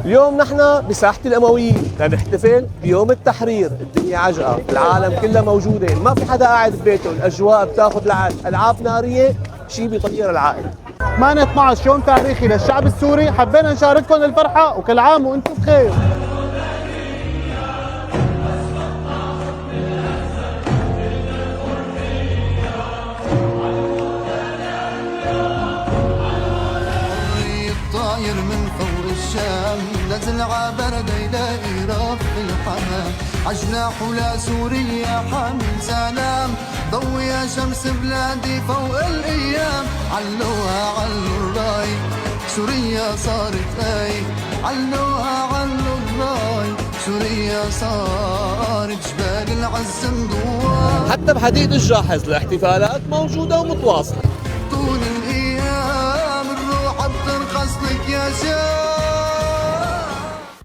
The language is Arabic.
اليوم نحن بساحة الأمويين لنحتفل بيوم التحرير. الدنيا عجقة، العالم كلها موجودة، ما في حدا قاعد ببيته، الأجواء بتاخذ العقل، ألعاب نارية شيء بيطير العقل. 8/12 يوم تاريخي للشعب السوري، حبينا نشارككم الفرحة وكل عام وانتم بخير. طاير من فوق الشام نزل عبرد يلاقي رب الحمام عجناح لسوريا حامل سلام ضوي يا شمس بلادي فوق الايام علوها علو الراي سوريا صارت اي علوها علو الراي سوريا صارت جبال العز مدوار. حتى بحديقة الجاحظ الاحتفالات موجودة ومتواصلة.